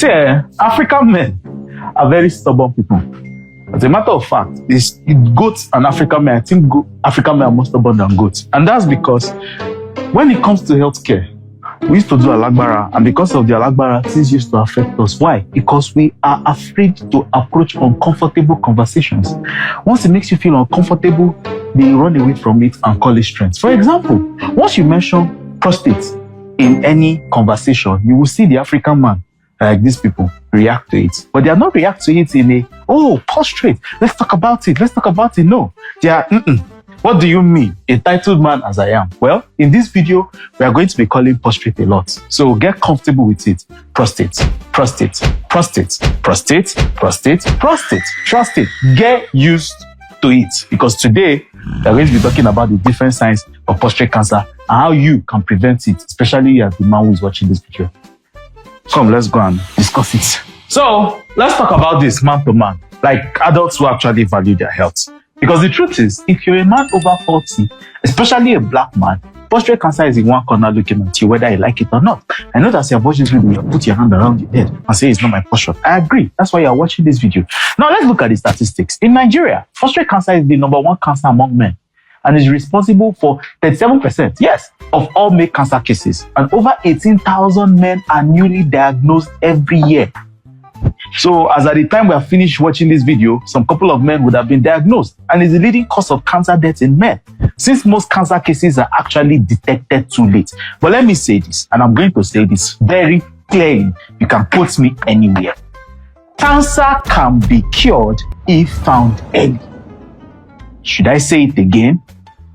See, African men are very stubborn people. As a matter of fact, goats and African men, I think African men are more stubborn than goats. And that's because when it comes to healthcare, we used to do alagbara, and because of the alagbara, things used to affect us. Why? Because we are afraid to approach uncomfortable conversations. Once it makes you feel uncomfortable, they run away from it and call it strength. For example, once you mention prostate in any conversation, you will see the African man, like these people, react to it. But they are not react to it in a, oh, prostrate, let's talk about it, No, they are, What do you mean, entitled man as I am? Well, in this video, we are going to be calling prostrate a lot. So get comfortable with it. Prostate. Trust it. Get used to it. Because today, we are going to be talking about the different signs of prostate cancer and how you can prevent it, especially as the man who is watching this video. Come, let's go and discuss it. So, let's talk about this man to man, like adults who actually value their health. Because the truth is, if you're a man over 40, especially a black man, prostate cancer is in one corner looking at you, whether you like it or not. I know that you're watching this video, you put your hand around your head and say it's not my portion. I agree. That's why you're watching this video. Now, let's look at the statistics. In Nigeria, prostate cancer is the #1 cancer among men and is responsible for 37%, yes, of all male cancer cases. And over 18,000 men are newly diagnosed every year. So, as at the time we have finished watching this video, some couple of men would have been diagnosed, and is the leading cause of cancer deaths in men, since most cancer cases are actually detected too late. But let me say this, and I'm going to say this very clearly. You can quote me anywhere. Cancer can be cured if found early. Should I say it again?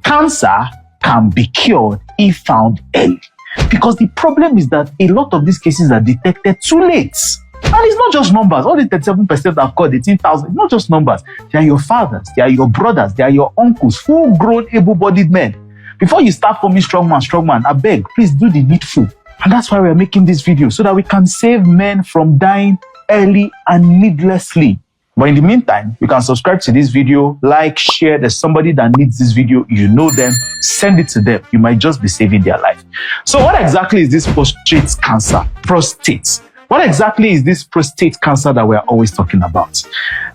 Cancer can be cured if found early. Because the problem is that a lot of these cases are detected too late. And it's not just numbers. All the 37% I've called 18,000, it's not just numbers. They are your fathers, they are your brothers, they are your uncles, full-grown, able-bodied men. Before you start forming strong man, I beg, please do the needful. And that's why we're making this video, so that we can save men from dying early and needlessly. But in the meantime, you can subscribe to this video, like, share. There's somebody that needs this video. You know them. Send it to them. You might just be saving their life. So what exactly is this prostate cancer? Prostate. What exactly is this prostate cancer that we're always talking about?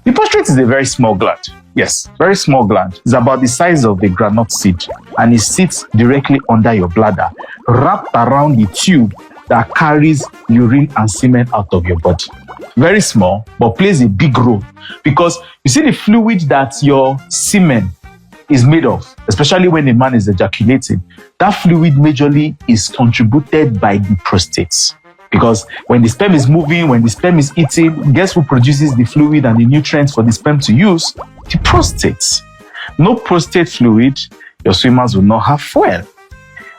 The prostate is a very small gland. Yes, very small gland. It's about the size of a groundnut seed, and it sits directly under your bladder, wrapped around the tube that carries urine and semen out of your body. Very small, but plays a big role, because you see the fluid that your semen is made of, especially when a man is ejaculating, that fluid majorly is contributed by the prostate. Because when the sperm is moving, when the sperm is eating, guess who produces the fluid and the nutrients for the sperm to use? The prostate. No prostate fluid, your swimmers will not have fuel.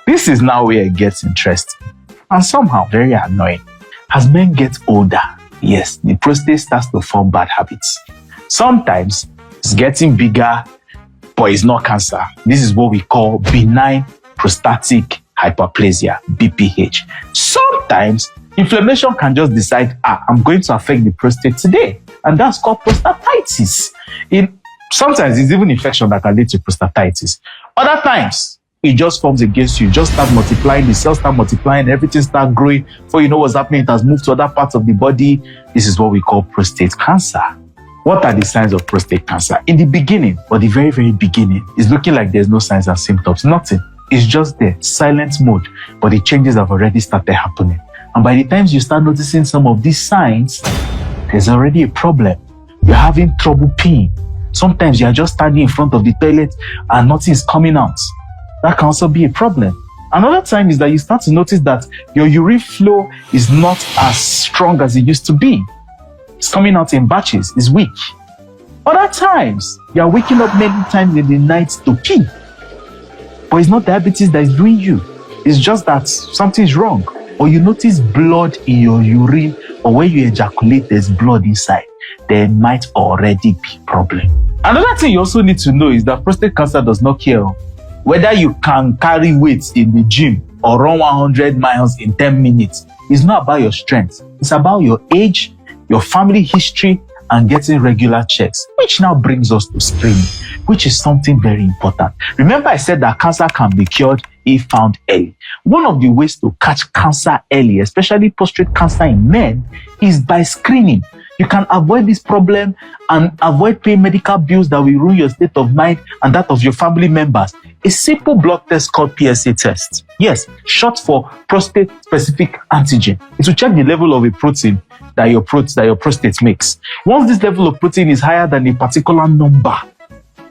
This is now where it gets interesting and somehow very annoying. As men get older, yes, the prostate starts to form bad habits. Sometimes it's getting bigger, but it's not cancer. This is what we call benign prostatic hyperplasia, BPH. Sometimes inflammation can just decide, I'm going to affect the prostate today, and that's called prostatitis. Sometimes it's even infection that can lead to prostatitis. Other times, it just forms against you. Just start multiplying, the cells start multiplying, everything start growing. Before you know what's happening, it has moved to other parts of the body. This is what we call prostate cancer. What are the signs of prostate cancer? In the beginning, or the very, very beginning, it's looking like there's no signs and symptoms, nothing. It's just there, silent mode, but the changes have already started happening. And by the time you start noticing some of these signs, there's already a problem. You're having trouble peeing. Sometimes you're just standing in front of the toilet and nothing is coming out. That can also be a problem. Another time is that you start to notice that your urine flow is not as strong as it used to be. It's coming out in batches, it's weak. Other times, you're waking up many times in the night to pee. But it's not diabetes that is doing you. It's just that something's wrong. Or you notice blood in your urine, or when you ejaculate, there's blood inside. There might already be a problem. Another thing you also need to know is that prostate cancer does not care whether you can carry weights in the gym or run 100 miles in 10 minutes. It's not about your strength. It's about your age, your family history, and getting regular checks, which now brings us to screening, which is something very important. Remember I said that cancer can be cured if found early. One of the ways to catch cancer early, especially prostate cancer in men, is by screening. You can avoid this problem and avoid paying medical bills that will ruin your state of mind and that of your family members. A simple blood test called PSA test. Yes, short for prostate specific antigen. It will check the level of a protein that your prostate makes. Once this level of protein is higher than a particular number,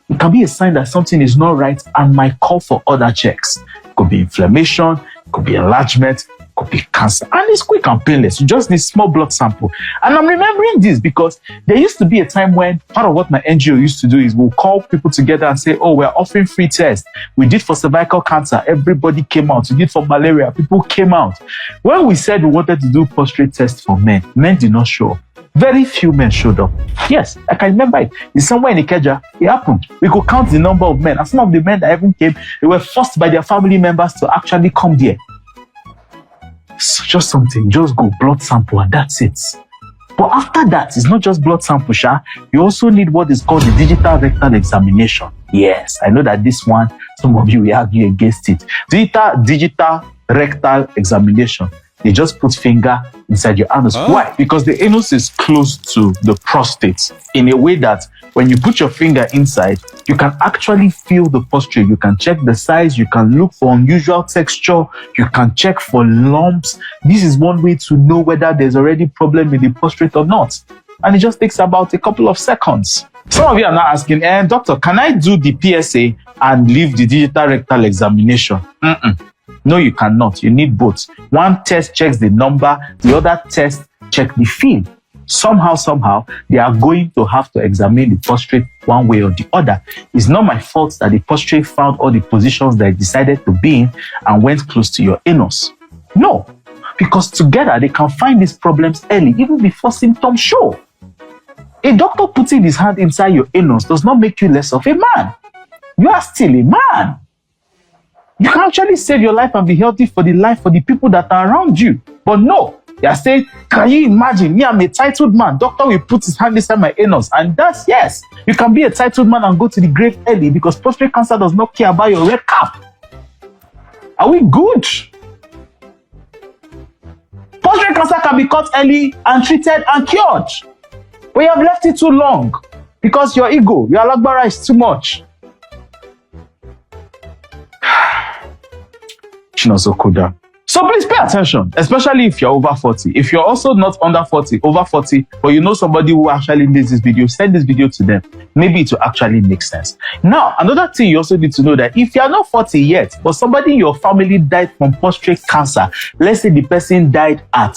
it can be a sign that something is not right and might call for other checks. It could be inflammation, it could be enlargement, could be cancer, and it's quick and painless. You just need small blood sample. And I'm remembering this because there used to be a time when part of what my NGO used to do is we'll call people together and say, oh, we're offering free tests. We did for cervical cancer, everybody came out. We did for malaria, people came out. When we said we wanted to do prostate tests for men did not show up. Very few men showed up. Yes, I can remember it. It's somewhere in Ikeja. It happened. We could count the number of men. And some of the men that even came, they were forced by their family members to actually come there. So just something, just go blood sample and that's it. But after that, it's not just blood sample, Sha. You also need what is called the digital rectal examination. Yes, I know that this one, some of you will argue against it. Digital rectal examination. They just put finger inside your anus. Why? Because the anus is close to the prostate in a way that when you put your finger inside, you can actually feel the prostate. You can check the size. You can look for unusual texture. You can check for lumps. This is one way to know whether there's already problem in the prostate or not. And it just takes about a couple of seconds. Some of you are now asking, doctor, can I do the PSA and leave the digital rectal examination? No, you cannot. You need both. One test checks the number. The other test checks the field. Somehow, they are going to have to examine the prostate one way or the other. It's not my fault that the prostate found all the positions that it decided to be in and went close to your anus. No, because together they can find these problems early, even before symptoms show. A doctor putting his hand inside your anus does not make you less of a man. You are still a man. You can actually save your life and be healthy for the people that are around you. But no, they are saying, can you imagine? Me, I'm a titled man. Doctor will put his hand inside my anus. And that's, yes, you can be a titled man and go to the grave early because prostate cancer does not care about your red cap. Are we good? Prostate cancer can be caught early and treated and cured. But you have left it too long because your ego, your alagbara is too much. So please pay attention, especially if you're over 40. If you're also not under 40, over 40, but you know somebody who actually needs this video, send this video to them. Maybe it will actually make sense. Now, another thing you also need to know that if you're not 40 yet, but somebody in your family died from prostate cancer, let's say the person died at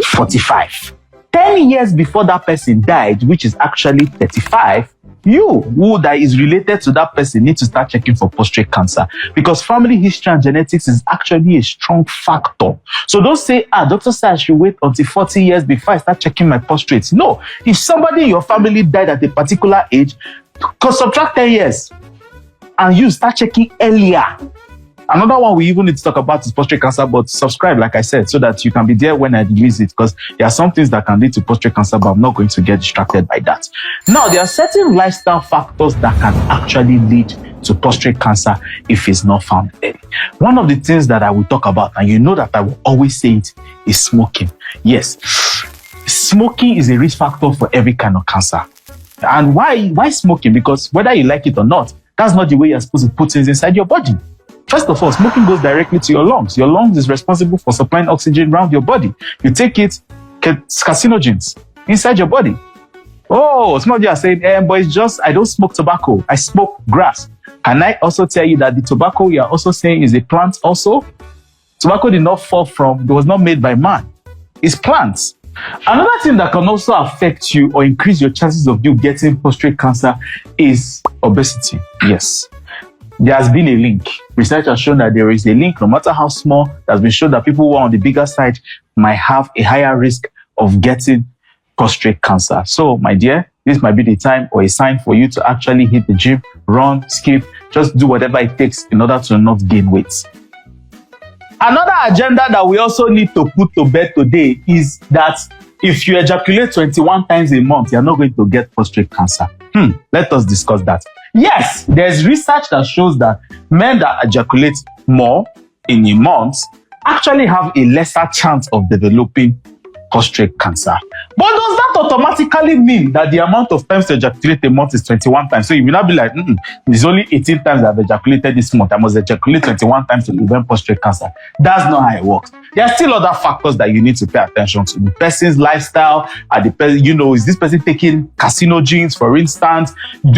45. 10 years before that person died, which is actually 35, you who that is related to that person need to start checking for prostate cancer because family history and genetics is actually a strong factor. So don't say, doctor said I should wait until 40 years before I start checking my prostate. No, if somebody in your family died at a particular age, subtract 10 years and you start checking earlier. Another one we even need to talk about is prostate cancer, but subscribe, like I said, so that you can be there when I release it, because there are some things that can lead to prostate cancer, but I'm not going to get distracted by that. Now, there are certain lifestyle factors that can actually lead to prostate cancer if it's not found early. One of the things that I will talk about, and you know that I will always say it, is smoking. Yes, smoking is a risk factor for every kind of cancer. And why smoking? Because whether you like it or not, that's not the way you're supposed to put things inside your body. First of all, smoking goes directly to your lungs. Your lungs is responsible for supplying oxygen around your body. You take it, carcinogens inside your body. Oh, some of you are saying, but it's just, I don't smoke tobacco. I smoke grass. Can I also tell you that the tobacco you are also saying is a plant also? Tobacco did not fall from, it was not made by man. It's plants. Another thing that can also affect you or increase your chances of you getting prostate cancer is obesity. Yes. There has been a link. Research has shown that there is a link, no matter how small. It has been shown that people who are on the bigger side might have a higher risk of getting prostate cancer. So, my dear, this might be the time or a sign for you to actually hit the gym, run, skip, just do whatever it takes in order to not gain weight. Another agenda that we also need to put to bed today is that if you ejaculate 21 times a month, you're not going to get prostate cancer. Let us discuss that. Yes, there's research that shows that men that ejaculate more in a month actually have a lesser chance of developing prostate cancer. But does that automatically mean that the amount of times to ejaculate a month is 21 times? So you will not be like, it's only 18 times I've ejaculated this month. I must ejaculate 21 times to prevent prostate cancer. That's not how it works. There are still other factors that you need to pay attention to. The person's lifestyle, is this person taking carcinogens, for instance?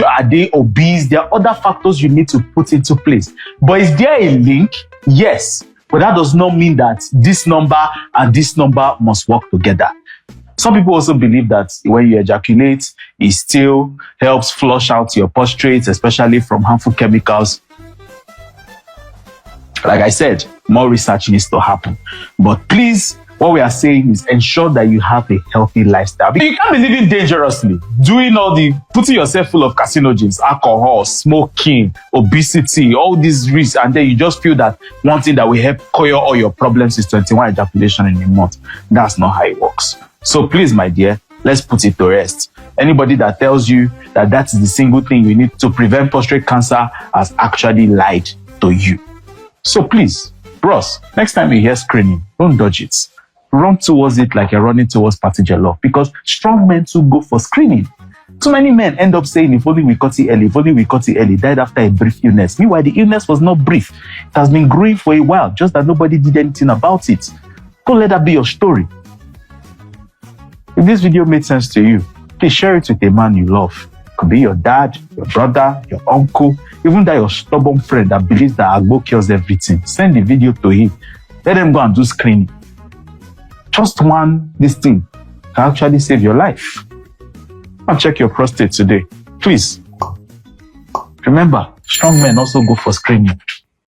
Are they obese? There are other factors you need to put into place. But is there a link? Yes. But that does not mean that this number and this number must work together. Some people also believe that when you ejaculate, it still helps flush out your prostate, especially from harmful chemicals. Like I said, more research needs to happen. But please, what we are saying is ensure that you have a healthy lifestyle. You can't be living dangerously, putting yourself full of carcinogens, alcohol, smoking, obesity, all these risks, and then you just feel that one thing that will help cure all your problems is 21 ejaculation in a month. That's not how it works. So please, my dear, let's put it to rest. Anybody that tells you that that's the single thing you need to prevent prostate cancer has actually lied to you. So please, bros, next time you hear screaming, don't dodge it. Run towards it like you're running towards party jollof, because strong men too go for screening. Too many men end up saying, if only we caught it early, died after a brief illness. Meanwhile, the illness was not brief. It has been growing for a while, just that nobody did anything about it. Don't let that be your story. If this video made sense to you, please share it with a man you love. It could be your dad, your brother, your uncle, even that your stubborn friend that believes that agbo cures everything. Send the video to him. Let them go and do screening. Just this thing can actually save your life. And check your prostate today. Please. Remember, strong men also go for screening.